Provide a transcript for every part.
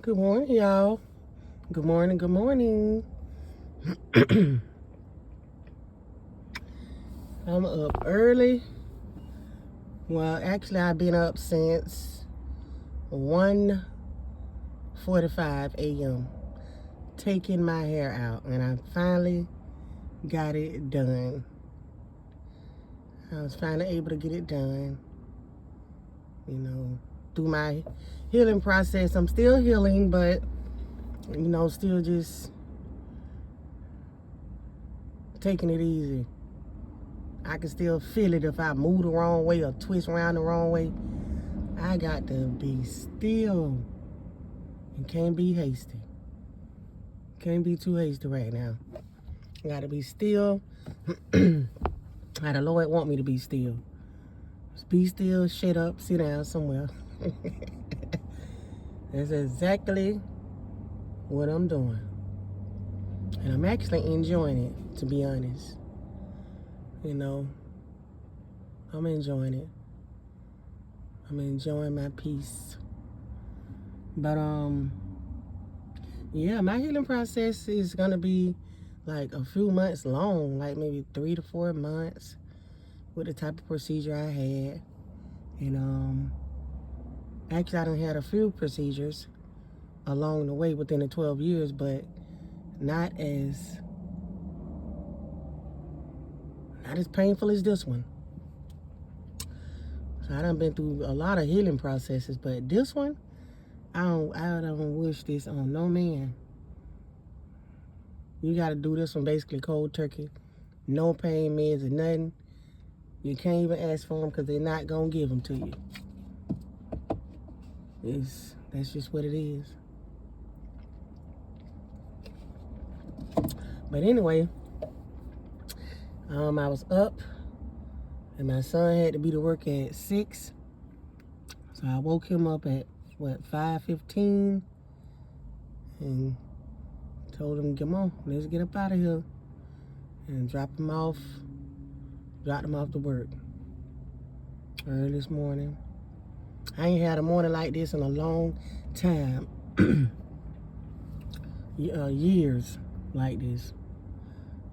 Good morning, y'all. Good morning, good morning. I'm up early. Well, actually, I've been up since 1:45 a.m. taking my hair out, and I finally got it done. I was finally able to get it done, through my healing process. I'm still healing, but, still just taking it easy. I can still feel it if I move the wrong way or twist around the wrong way. I got to be still and can't be hasty. Can't be too hasty right now. I got to be still. How the Lord want me to be still. Just be still, shut up, sit down somewhere. That's exactly what I'm doing. And I'm actually enjoying it, to be honest. I'm enjoying it. I'm enjoying my peace. But yeah, my healing process is gonna be like a few months long, like maybe 3 to 4 months with the type of procedure I had. And actually I done had a few procedures along the way within the 12 years, but not as painful as this one. So I done been through a lot of healing processes, but this one, I don't wish this on no man. You got to do this one basically cold turkey. No pain meds or nothing. You can't even ask for them because they're not going to give them to you. That's just what it is. But anyway, I was up and my son had to be to work at 6. So I woke him up at, 5:15 and told him, come on, let's get up out of here. And dropped him off to work early this morning. I ain't had a morning like this in a long time. Years like this.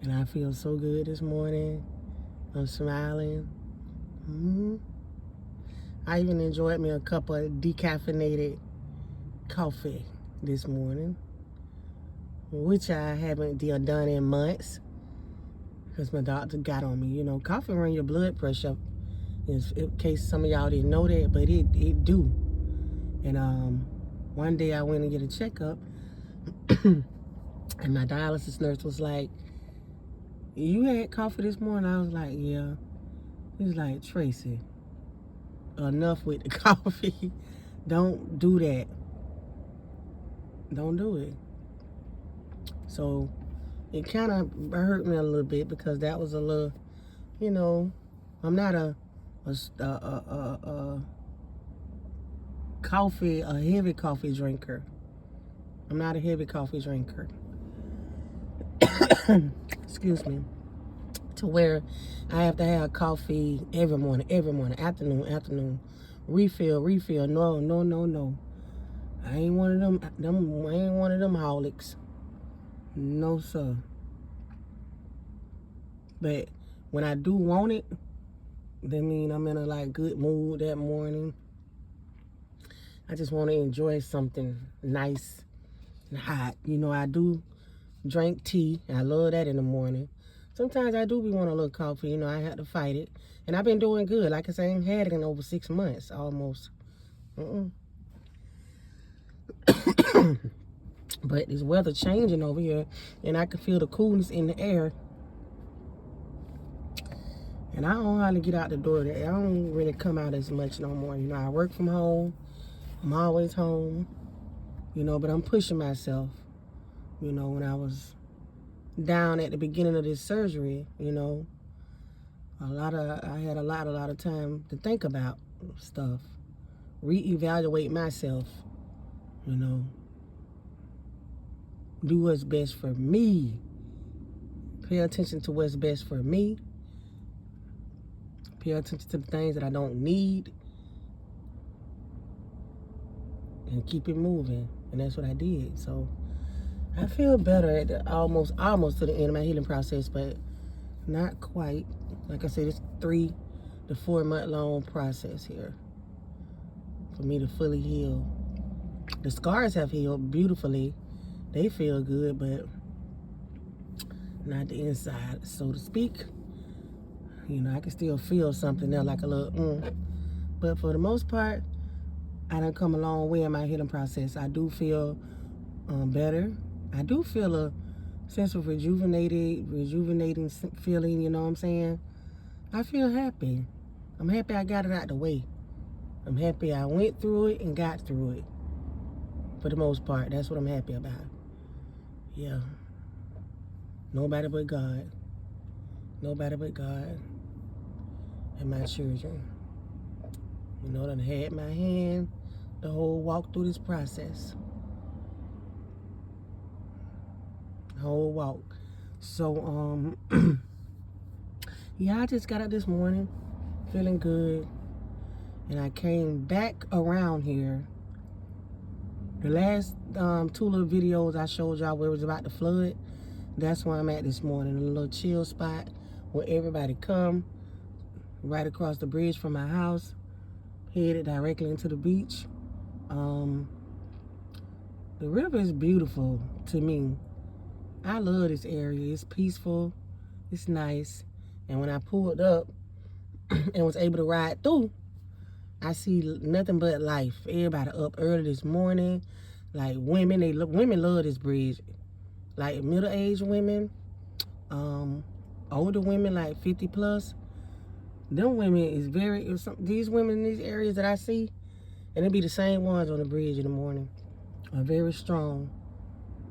And I feel so good this morning. I'm smiling. I even enjoyed me a cup of decaffeinated coffee this morning, which I haven't done in months because my doctor got on me. Coffee run your blood pressure. In case some of y'all didn't know that, but it do. And one day I went and get a checkup, and my dialysis nurse was like, "You had coffee this morning?" I was like, "Yeah." He's like, "Tracy, enough with the coffee. Don't do that. Don't do it." So it kind of hurt me a little bit because that was a little, I'm not a heavy coffee drinker. I'm not a heavy coffee drinker. Excuse me. To where I have to have coffee every morning, afternoon, refill. No. I ain't one of them. I ain't one of them holics. No, sir. But when I do want it, that mean I'm in a good mood that morning. I just want to enjoy something nice and hot. I do drink tea. I love that in the morning. Sometimes I do be wanting a little coffee. I have to fight it. And I've been doing good. Like I say, I ain't had it in over 6 months almost. But this weather changing over here, and I can feel the coolness in the air. And I don't know how to get out the door. I don't really come out as much no more. I work from home. I'm always home. But I'm pushing myself. When I was down at the beginning of this surgery, I had a lot of time to think about stuff, reevaluate myself, do what's best for me, pay attention to what's best for me, pay attention to the things that I don't need, and keep it moving. And that's what I did. So I feel better at the almost to the end of my healing process, but not quite. Like I said, it's 3 to 4 month long process here for me to fully heal. The scars have healed beautifully. They feel good, but not the inside, so to speak. You know, I can still feel something there, like a little But for the most part, I done come a long way in my healing process. I do feel better. I do feel a sense of rejuvenating feeling, you know what I'm saying? I feel happy. I'm happy I got it out the way. I'm happy I went through it and got through it. For the most part, that's what I'm happy about. Yeah. Nobody but God. Nobody but God and my children. You know, done had my hand the whole walk through this process. Whole walk. So, yeah, I just got up this morning feeling good. And I came back around here. The last 2 little videos I showed y'all where it was about to flood, that's where I'm at this morning. A little chill spot where everybody come right across the bridge from my house, headed directly into the beach. The river is beautiful to me. I love this area. It's peaceful. It's nice. And when I pulled up and was able to ride through, I see nothing but life. Everybody up early this morning. Like women, women love this bridge. Like middle-aged women, older women like 50 plus. Them women is these women in these areas that I see, and it be the same ones on the bridge in the morning, are very strong.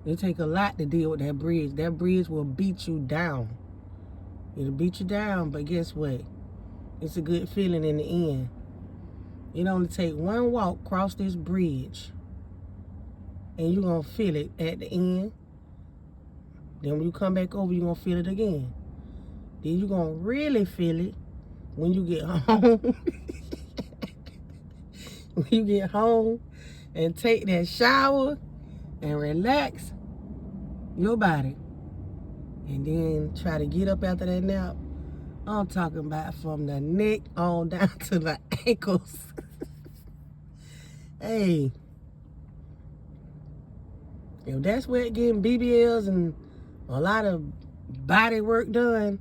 It take a lot to deal with that bridge. That bridge will beat you down. It'll beat you down, but guess what? It's a good feeling in the end. It only take one walk across this bridge, and you're going to feel it at the end. Then when you come back over, you're going to feel it again. Then you're going to really feel it when you get home. When you get home and take that shower and relax your body. And then try to get up after that nap. I'm talking about from the neck on down to the ankles. Hey, if that's where getting BBLs and a lot of body work done,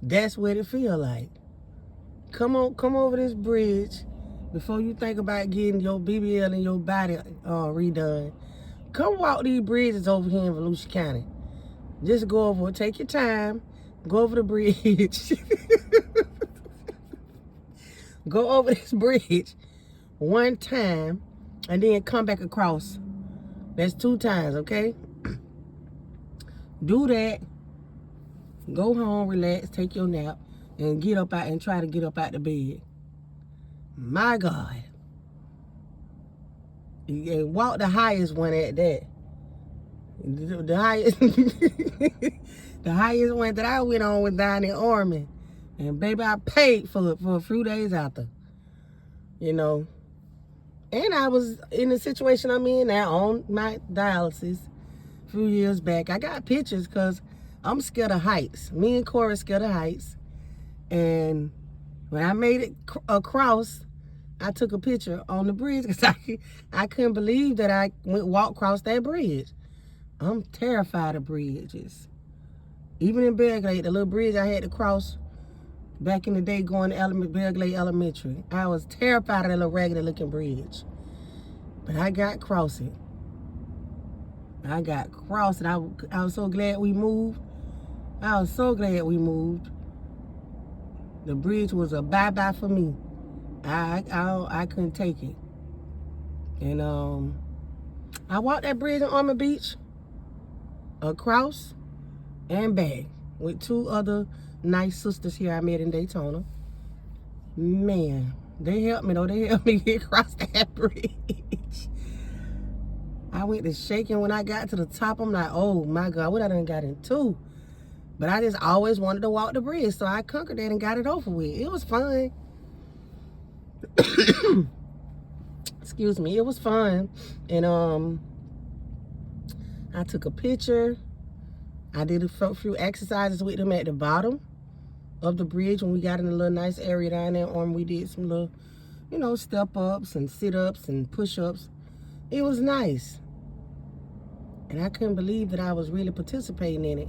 that's what it feel like. Come over this bridge before you think about getting your BBL and your body redone. Come walk these bridges over here in Volusia County. Just go over, take your time, go over the bridge. Go over this bridge one time and then come back across. That's 2 times, okay? Do that. Go home, relax, take your nap, and get up out and try to get up out the bed. My God. And walk the highest one at that. The highest the highest one that I went on was down in Ormond. And baby, I paid for it for a few days after. You know. And I was in the situation I'm in now on my dialysis a few years back. I got pictures because I'm scared of heights. Me and Corey scared of heights. And when I made it across, I took a picture on the bridge because I couldn't believe that I walked across that bridge. I'm terrified of bridges. Even in Bear Glade, the little bridge I had to cross back in the day going to Bear Glade Elementary, I was terrified of that little raggedy looking bridge. But I got across it. I was so glad we moved. I was so glad we moved. The bridge was a bye-bye for me. I couldn't take it. And I walked that bridge on Ormond Beach, across and back, with 2 other nice sisters here I met in Daytona. Man, they helped me though. They helped me get across that bridge. I went to shaking when I got to the top. I'm like, oh my God, what I done got into? But I just always wanted to walk the bridge, so I conquered that and got it over with. It was fun. Excuse me, it was fun. And I took a picture. I did a few exercises with them at the bottom of the bridge when we got in a little nice area down there. And we did some little, you know, step ups and sit ups and push ups. It was nice. And I couldn't believe that I was really participating in it.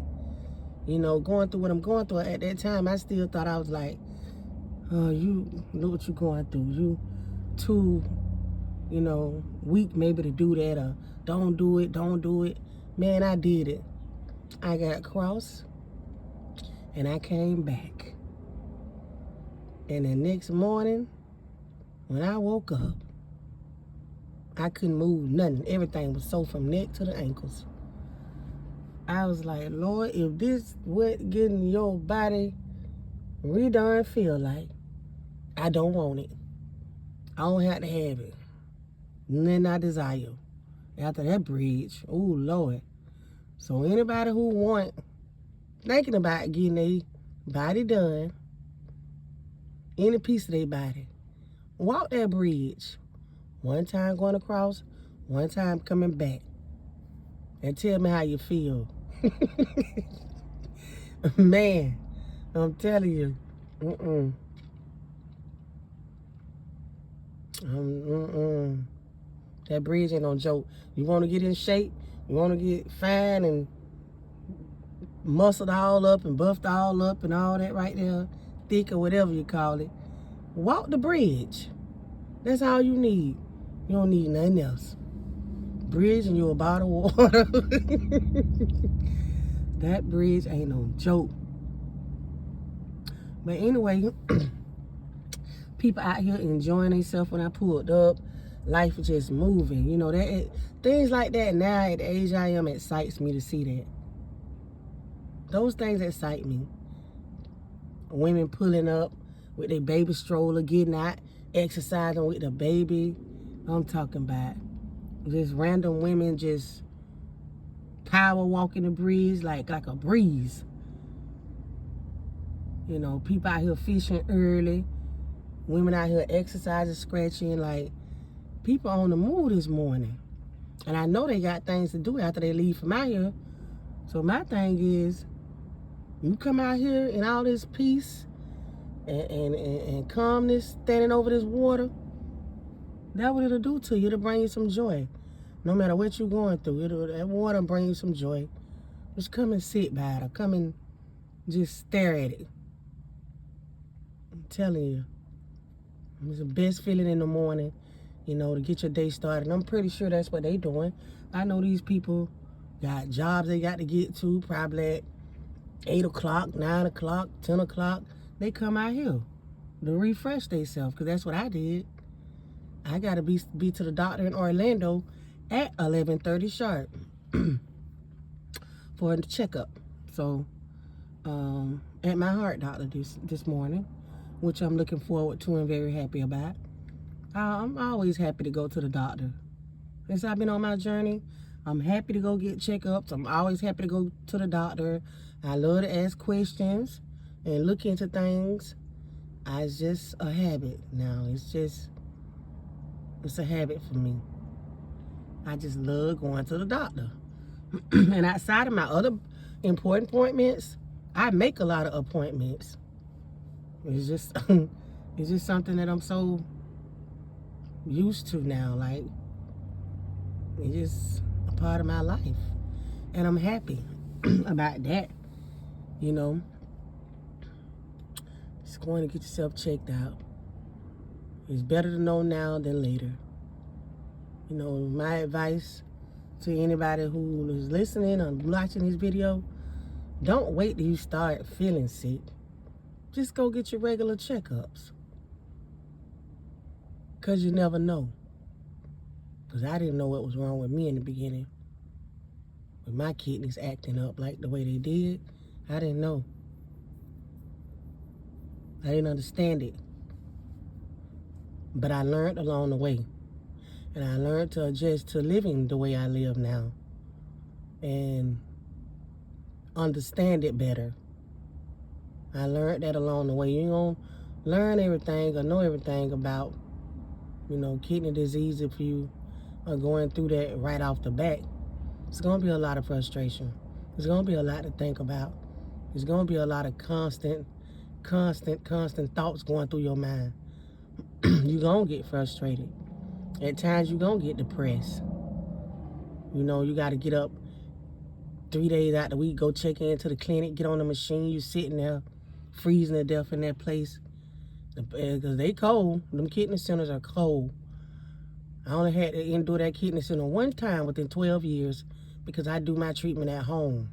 You know, going through what I'm going through. At that time, I still thought I was like, oh, you know what you're going through. You too, you know, weak maybe to do that, or don't do it, don't do it. Man, I did it. I got cross and I came back. And the next morning, when I woke up, I couldn't move nothing. Everything was sore from neck to the ankles. I was like, Lord, if this what getting your body redone feel like, I don't want it. I don't have to have it. Nothing I desire. After that bridge, oh Lord. So anybody who thinking about getting their body done, any piece of their body, walk that bridge. One time going across, one time coming back. And tell me how you feel. Man, I'm telling you. That bridge ain't no joke. You want to get in shape, you want to get fine and muscled all up and buffed all up and all that right there, thick or whatever you call it, walk the bridge. That's all you need. You don't need nothing else. Bridge and you a bottle of water. That bridge ain't no joke. But anyway, people out here enjoying themselves when I pulled up. Life is just moving. You know, things like that now at the age I am excites me to see that. Those things excite me. Women pulling up with their baby stroller, getting out, exercising with the baby. I'm talking about just random women just power walking the breeze like a breeze. You know, people out here fishing early. Women out here exercising, scratching. Like, people on the move this morning. And I know they got things to do after they leave from out here. So my thing is, you come out here in all this peace and calmness, standing over this water, that's what it'll do to you. It'll bring you some joy. No matter what you're going through, that water will bring you some joy. Just come and sit by it, or come and just stare at it. I'm telling you. It's the best feeling in the morning, you know, to get your day started. And I'm pretty sure that's what they doing. I know these people got jobs they got to get to, probably at 8 o'clock, 9 o'clock, 10 o'clock. They come out here to refresh themselves, because that's what I did. I got to be to the doctor in Orlando at 11:30 sharp for a checkup. So, at my heart doctor this morning, which I'm looking forward to and very happy about. I'm always happy to go to the doctor. Since I've been on my journey, I'm happy to go get checkups. I'm always happy to go to the doctor. I love to ask questions and look into things. It's just a habit now. It's a habit for me. I just love going to the doctor. And outside of my other important appointments, I make a lot of appointments. It's just something that I'm so used to now. Like, it's just a part of my life. And I'm happy about that. You know, just going to get yourself checked out. It's better to know now than later. You know, my advice to anybody who is listening or watching this video, don't wait till you start feeling sick. Just go get your regular checkups. Because you never know. Because I didn't know what was wrong with me in the beginning. With my kidneys acting up like the way they did, I didn't know. I didn't understand it. But I learned along the way. And I learned to adjust to living the way I live now. And understand it better. I learned that along the way. You don't learn everything or know everything about, you know, kidney disease if you are going through that right off the bat. It's going to be a lot of frustration. There's going to be a lot to think about. There's going to be a lot of constant thoughts going through your mind. You're going to get frustrated. At times, you're going to get depressed. You know, you got to get up 3 days out the week, go check into the clinic, get on the machine. You sitting there freezing to death in that place. Because they cold. Them kidney centers are cold. I only had to endure that kidney center one time within 12 years because I do my treatment at home.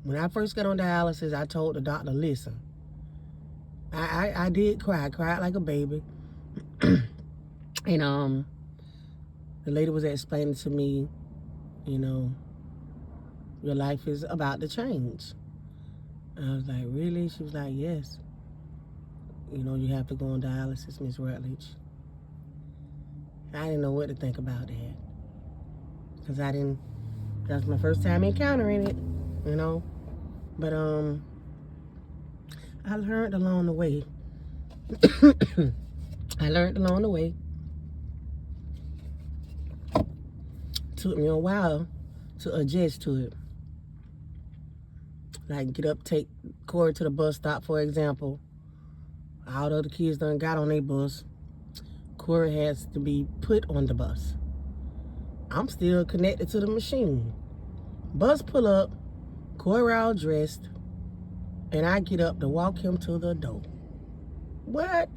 When I first got on dialysis, I told the doctor, listen, I did cry. I cried like a baby. And the lady was explaining to me, you know, your life is about to change. I was like, really? She was like, yes. You know, you have to go on dialysis, Miss Rutledge. I didn't know what to think about that. Because that was my first time encountering it, you know. But, I learned along the way. Took me a while to adjust to it. Like, get up, take Corey to the bus stop, for example. All the other kids done got on their bus. Corey has to be put on the bus. I'm still connected to the machine. Bus pull up, Corey all dressed, and I get up to walk him to the door. What?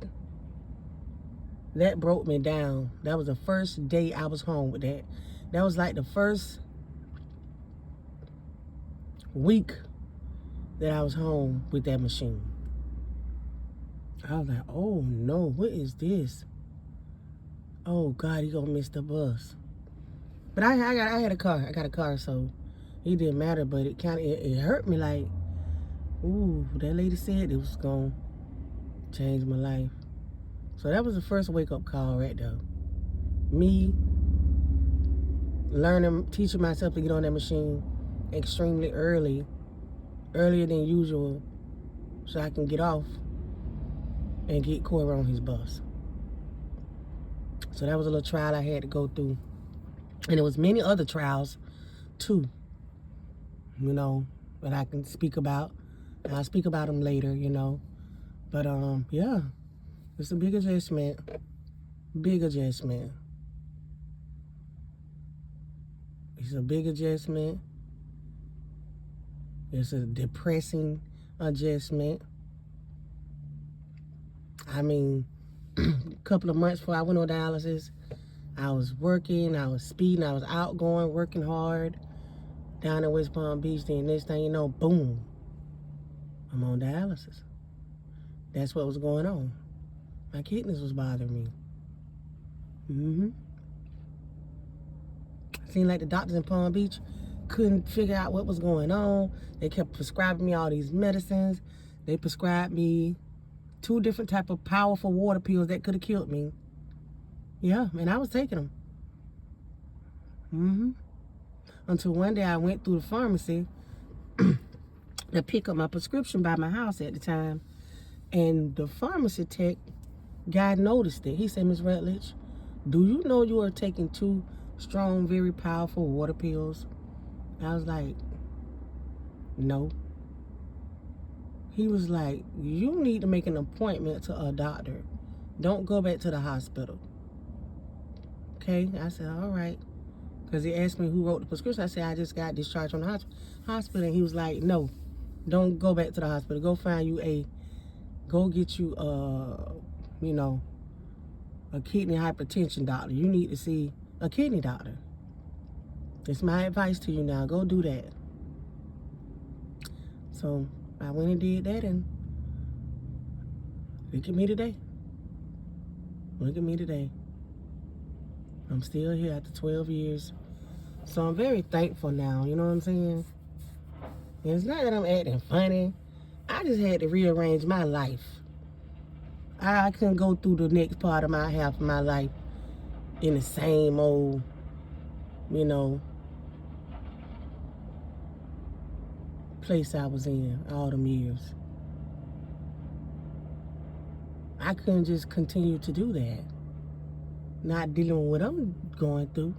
That broke me down. That was the first day I was home with that. That was like the first week that I was home with that machine. I was like, oh no, what is this? Oh God, he gonna miss the bus. But I had a car. I got a car, so it didn't matter. But it kind of it hurt me. Like, ooh, that lady said it was gonna change my life. So that was the first wake up call right there. Me teaching myself to get on that machine extremely earlier than usual, so I can get off and get Corey on his bus. So that was a little trial I had to go through. And there was many other trials too, you know, that I can speak about. And I'll speak about them later, you know. But yeah, it's a big adjustment. Big adjustment. It's a big adjustment. It's a depressing adjustment. I mean, a couple of months before I went on dialysis, I was working, I was speeding, I was outgoing, working hard down in West Palm Beach. Then next thing you know, boom, I'm on dialysis. That's what was going on. My kidneys was bothering me. Seemed like the doctors in Palm Beach couldn't figure out what was going on. They kept prescribing me all these medicines. They prescribed me 2 different type of powerful water pills that could have killed me. Yeah, and I was taking them. Until one day I went through the pharmacy to pick up my prescription by my house at the time. And the pharmacy tech guy noticed it. He said, Miss Rutledge, do you know you are taking 2 strong, very powerful water pills? I was like, no. He was like, you need to make an appointment to a doctor. Don't go back to the hospital. Okay, I said, all right. Because he asked me who wrote the prescription. I said, I just got discharged from the hospital. And he was like, no, don't go back to the hospital. Go find you go get you, you know, a kidney hypertension doctor. You need to see a kidney doctor. It's my advice to you now. Go do that. So I went and did that, and look at me today. Look at me today. I'm still here after 12 years. So I'm very thankful now, you know what I'm saying? And it's not that I'm acting funny. I just had to rearrange my life. I couldn't go through the next part of half of my life in the same old, you know, place I was in all them years. I couldn't just continue to do that. Not dealing with what I'm going through.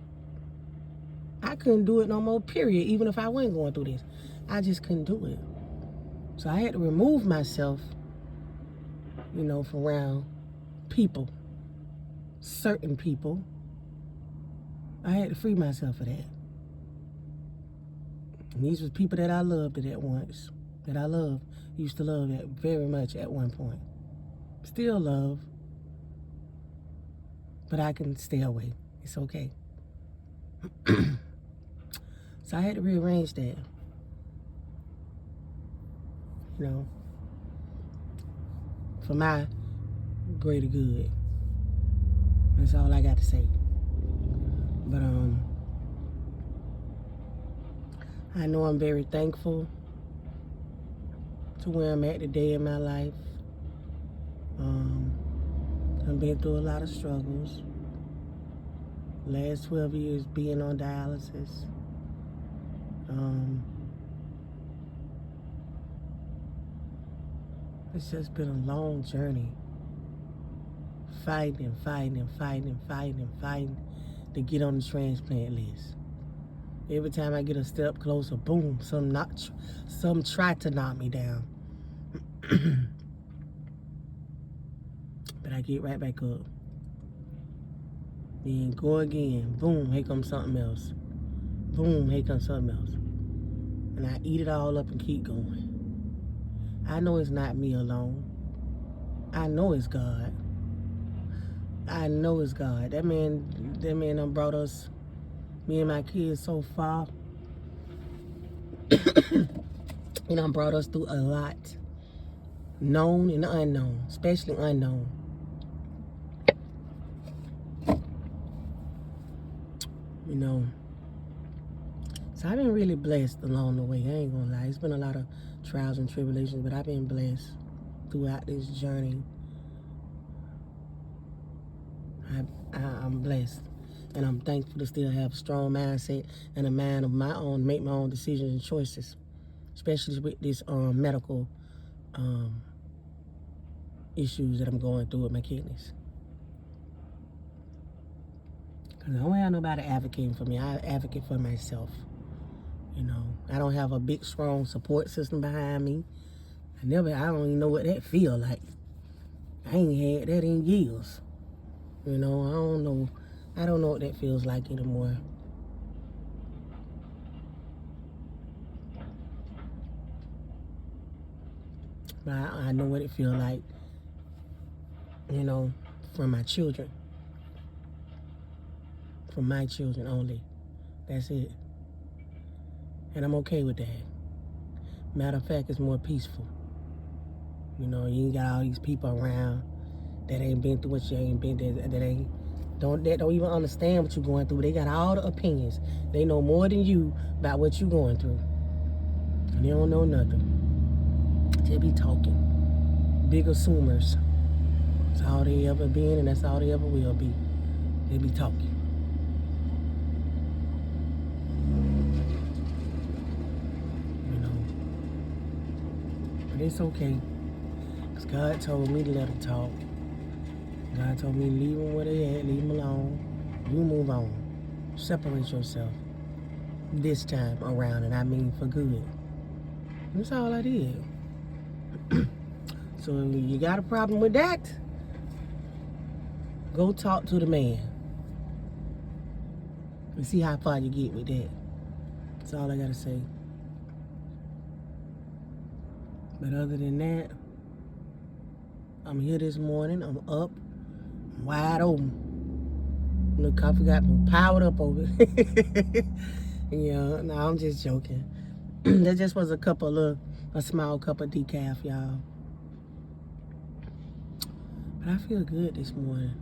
I couldn't do it no more, period, even if I wasn't going through this. I just couldn't do it. So I had to remove myself, from around people, certain people. I had to free myself of that. And these were people that I loved at once, that I used to love that very much at one point. Still love, but I can stay away. It's okay. So I had to rearrange that, for my greater good. That's all I got to say. But I know I'm very thankful to where I'm at today in my life. I've been through a lot of struggles. Last 12 years being on dialysis. It's just been a long journey. Fighting to get on the transplant list. Every time I get a step closer, boom, some try to knock me down. But I get right back up. Then go again. Boom, here comes something else. Boom, here comes something else. And I eat it all up and keep going. I know it's not me alone. I know it's God. I know it's God. That man done brought us, me and my kids, so far. He done brought us through a lot. Known and unknown, especially unknown. So I've been really blessed along the way. I ain't gonna lie. It's been a lot of trials and tribulations, but I've been blessed throughout this journey. I'm blessed, and I'm thankful to still have a strong mindset and a mind of my own, make my own decisions and choices, especially with this medical issues that I'm going through with my kidneys. Because I don't have nobody advocating for me. I advocate for myself. I don't have a big, strong support system behind me. I don't even know what that feel like. I ain't had that in years. I don't know what that feels like anymore. But I know what it feels like, from my children. From my children only. That's it. And I'm okay with that. Matter of fact, it's more peaceful. You ain't got all these people around that ain't been through what you ain't been through, that don't even understand what you're going through. They got all the opinions. They know more than you about what you're going through. And they don't know nothing. They be talking. Big assumers. That's all they ever been, and that's all they ever will be. They be talking. But it's okay. Because God told me to let them talk. God told me to leave them where they at, leave them alone. You move on. Separate yourself. This time around, and I mean for good. That's all I did. So if you got a problem with that, go talk to the man. And see how far you get with that. That's all I gotta say. But other than that, I'm here this morning. I'm up. I'm wide open. Look, I forgot me powered up over. Yeah, no, I'm just joking. That just was a small cup of decaf, y'all. But I feel good this morning.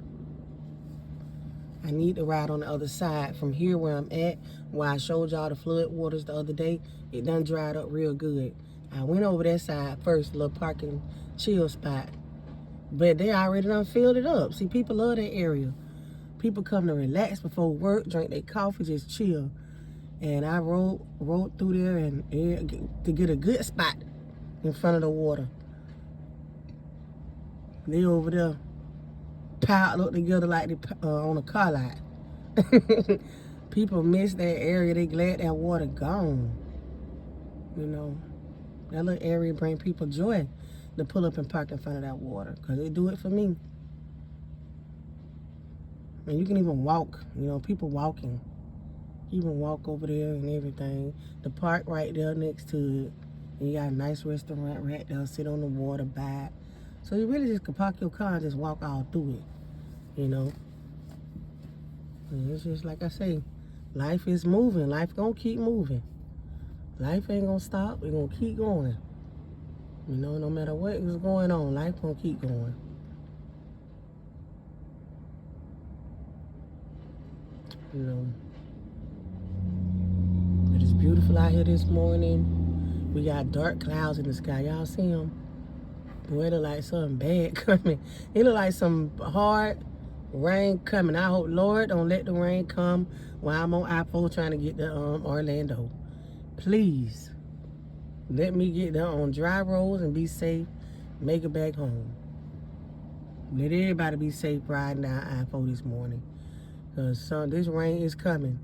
I need to ride on the other side from here where I'm at, where I showed y'all the flood waters the other day. It done dried up real good. I went over that side first, a little parking chill spot. But they already done filled it up. See, people love that area. People come to relax before work, drink their coffee, just chill. And I rode through there and to get a good spot in front of the water. They over there piled up together like they on a car lot. People miss that area. They glad that water gone. You know, that little area bring people joy to pull up and park in front of that water, because they do it for me. And you can even walk, you know, people walking. You can walk over there and everything. The park right there next to it. And you got a nice restaurant right there, sit on the water, buy. So you really just can park your car and just walk all through it, you know. And it's just like I say, life is moving. Life gonna keep moving. Life ain't gonna stop. We're gonna keep going. You know, no matter what is going on, life gonna keep going. You know. It is beautiful out here this morning. We got dark clouds in the sky. Y'all see them? Boy, it look like something bad coming. It look like some hard rain coming. I hope, Lord, don't let the rain come while I'm on I-4 trying to get to Orlando. Please, let me get there on dry roads and be safe. Make it back home. Let everybody be safe riding down I-4 this morning. Because this rain is coming.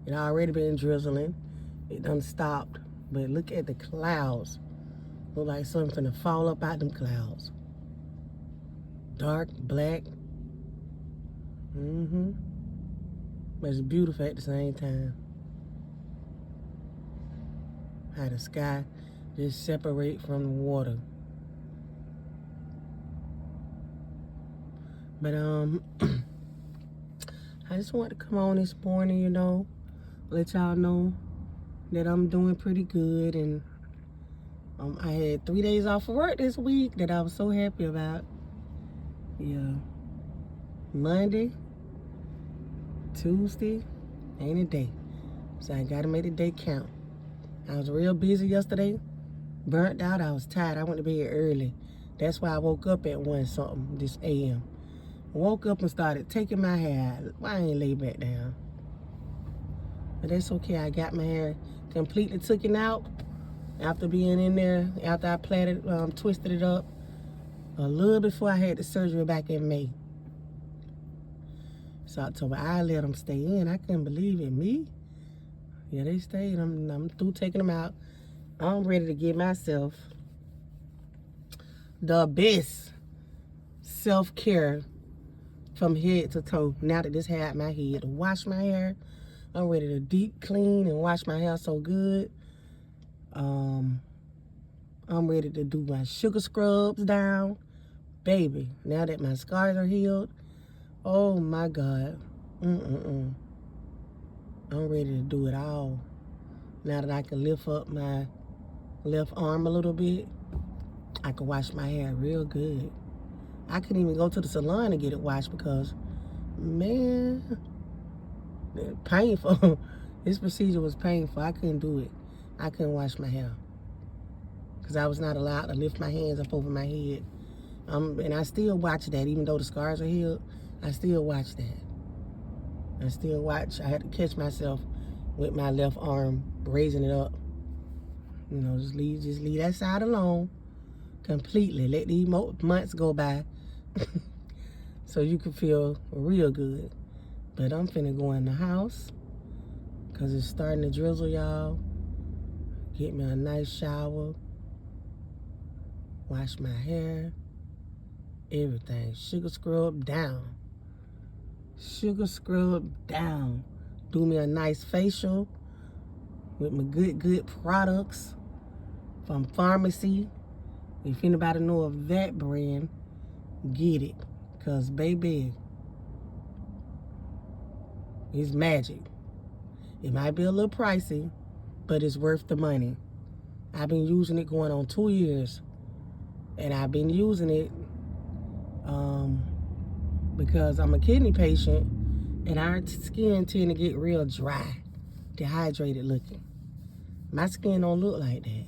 It already been drizzling. It done stopped. But look at the clouds. Look like something finna fall up out them clouds. Dark, black. But it's beautiful at the same time. How the sky just separate from the water. But I just want to come on this morning, you know, let y'all know that I'm doing pretty good. And I had 3 days off of work this week that I was so happy about. Yeah. Monday, Tuesday, ain't a day. So I gotta make the day count. I was real busy yesterday, burnt out. I was tired. I went to bed early. That's why I woke up at 1 something this a.m. Woke up and started taking my hair out. Why I ain't lay back down? But that's okay. I got my hair completely taken out after being in there, after I plaited, twisted it up a little before I had the surgery back in May. So October, I let them stay in. I couldn't believe it. Me? Yeah, they stayed. I'm through taking them out. I'm ready to give myself the best self-care from head to toe. Now that this hair out my head, to wash my hair. I'm ready to deep clean and wash my hair so good. I'm ready to do my sugar scrubs down. Baby, now that my scars are healed, oh my God. I'm ready to do it all. Now that I can lift up my left arm a little bit, I can wash my hair real good. I couldn't even go to the salon to get it washed because, man, painful. This procedure was painful. I couldn't do it. I couldn't wash my hair because I was not allowed to lift my hands up over my head. And I still watch that, even though the scars are healed. I still watch that. I still watch. I had to catch myself with my left arm, raising it up. You know, just leave that side alone completely. Let these months go by so you can feel real good. But I'm finna go in the house because it's starting to drizzle, y'all. Get me a nice shower. Wash my hair. Everything. Sugar scrub down. Sugar scrub down. Do me a nice facial with my good products from Pharmacy. If anybody know of that brand, get it. Because, baby, it's magic. It might be a little pricey, but it's worth the money. I've been using it going on 2 years. And I've been using it because I'm a kidney patient and our skin tend to get real dry, dehydrated looking. My skin don't look like that.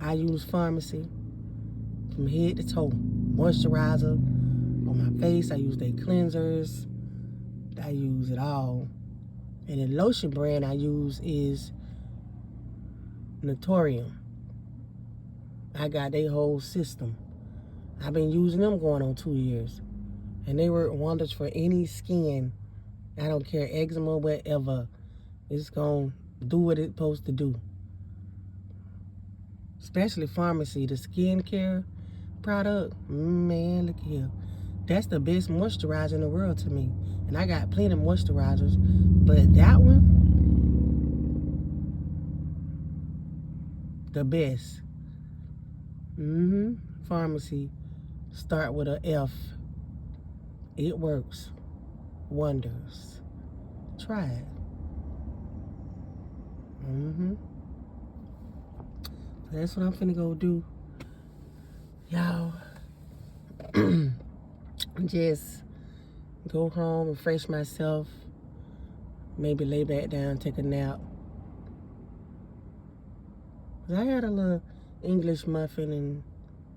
I use Pharmacy from head to toe. Moisturizer on my face. I use their cleansers. I use it all. And the lotion brand I use is Naturium. I got their whole system. I've been using them going on 2 years. And they work wonders for any skin I don't care, eczema, whatever. It's gonna do what it's supposed to do. Especially pharmacy, the skincare product, man, look here. That's the best moisturizer in the world to me. And I got plenty of moisturizers, but that one, the best. Pharmacy, start with a F. It works wonders. Try it. That's what I'm finna go do. Y'all, just go home, refresh myself, maybe lay back down, take a nap. I had a little English muffin and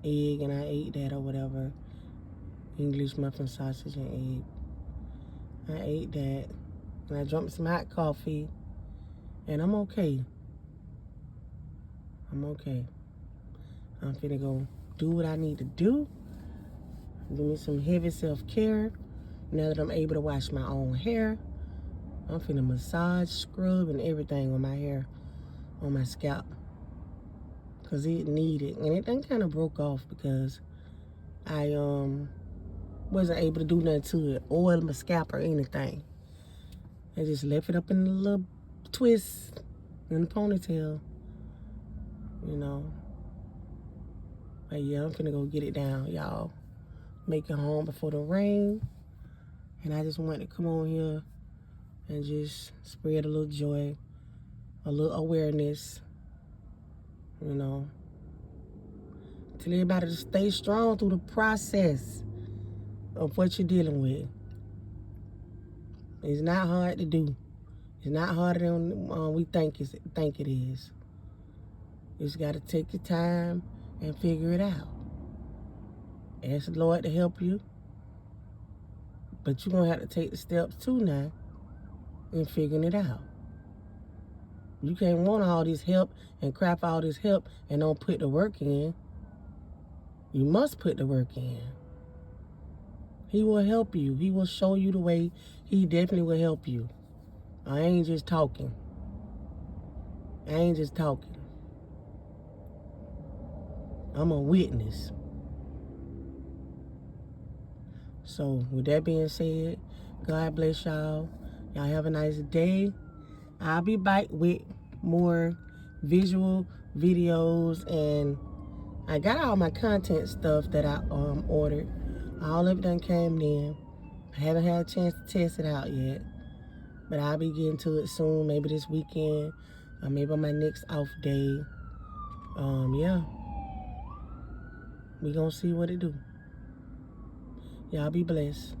egg, and I ate that or whatever. English muffin, sausage, and egg. I ate that, and I drank some hot coffee, and I'm okay. I'm okay. I'm finna go do what I need to do. Do me some heavy self-care. Now that I'm able to wash my own hair, I'm finna massage, scrub, and everything on my hair, on my scalp. Because it needed, and it done kind of broke off because I wasn't able to do nothing to it, oil my scalp or anything. I just left it up in a little twist in the ponytail, you know. But yeah, I'm finna go get it down, y'all. Make it home before the rain. And I just wanted to come on here and just spread a little joy, a little awareness, you know. Tell everybody to stay strong through the process of what you're dealing with. It's not hard to do. It's not harder than we think it is. You just got to take your time and figure it out. Ask the Lord to help you. But you're going to have to take the steps too now in figuring it out. You can't want all this help and crap all this help and don't put the work in. You must put the work in. He will help you. He will show you the way. He definitely will help you. I ain't just talking. I'm a witness. So, with that being said, God bless y'all. Y'all have a nice day. I'll be back with more visual videos, and I got all my content stuff that I ordered. All of it done came in. I haven't had a chance to test it out yet, but I'll be getting to it soon, maybe this weekend, or maybe on my next off day. Yeah. We gonna see what it do. Y'all be blessed.